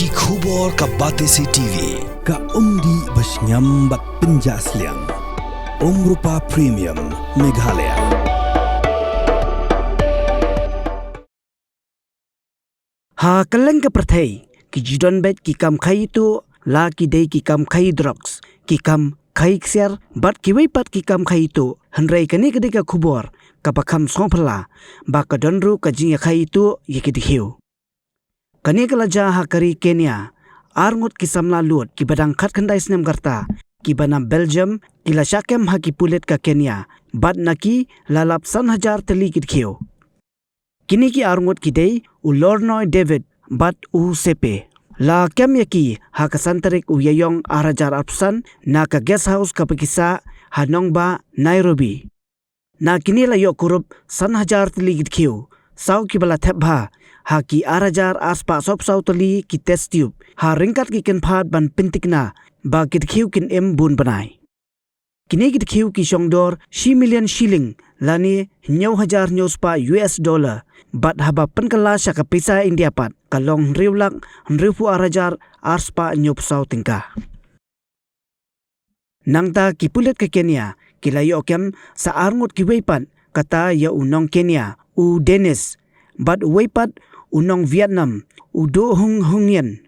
ki khubor ka Batesi TV ka umdi basnyam bat penjaslian Rupa Premium Meghalaya. Ha kaleng ka prathai ki jidon bet ki kam khai tu la ki dei ki kam khai drugs ki kam khai xiar bat ki wei pat ki kam khai tu hanrai kani ka ka khubor ka pakham songphla ba ka donru ka jinga khai tu ye ki Dkhiew kani kala ja ha kari Kenya Ngut ki samla lut ki badang khat khandai snem garta ki bana Belgium ki la shakem ha ki pulet ka Kenya bat naki lalap san hajar Tylli ki Dkhiew kini ki Ngut ki dei u Lornoy David bat u sepe la kem yaki ha kasantarik u yayong arajar apsan na ka guest house ka pakisa hanongba Nairobi na kini la yo kurup san hajar Tylli ki Dkhiew sau ki bala thebha ha ki arajar aspa sop sau Tylli ki test tube ha ringkat ki ken phat ban pintikna ba ki Dkhiew kin em bun banai kini ki Dkhiew ki Shongdor shi million shilling lani 9,000 nyospa US dollar bat haba penkala syaka pisa India pat kalong riulak rifu arajar arspa nyop sau Tyngka nangta ki pulet ke Kenya kilayo kem sa Ngut ki weipat kata ya unong Kenya u Dennis bat weipat unong Vietnam u do hungyen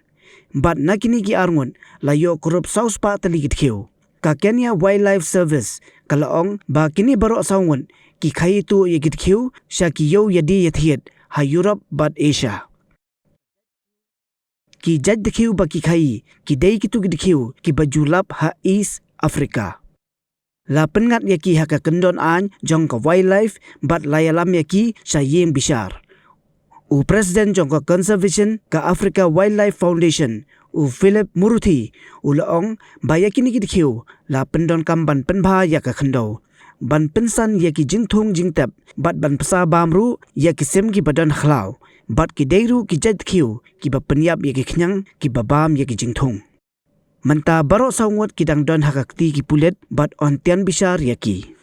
bat nakini ki Ngut layo korup saus pa Tylli ki Dkhiew ka Kenya Wildlife Service kalaong ba kini baro saungun ki khai tu ye ki Dkhiew sha ki yo yadi yathiet ha Europe bat Asia ki jaj Dkhiew ba ki khai ki dei ki tu ki Dkhiew ki bajulap ha East Africa la pengat ye ki ha ka kendon an jong ka wildlife bat layalam ye ki sha yem bishar u president jong ka conservation ka Africa Wildlife Foundation u Philip Muruthi u laong ba ye kini ki Dkhiew la pendon kam ban penbha ya ka khando ban pensan ye ki jingthung jingtap bat ban pasa bamru ye ki sem ki badan khlau bat ki deiru ki jaj Dkhiew ki ba penyap ye ki khnyang ki babam ye ki jingthung manta baro saungot ki dang don hakakti ki pulet bat on tian bishar ye ki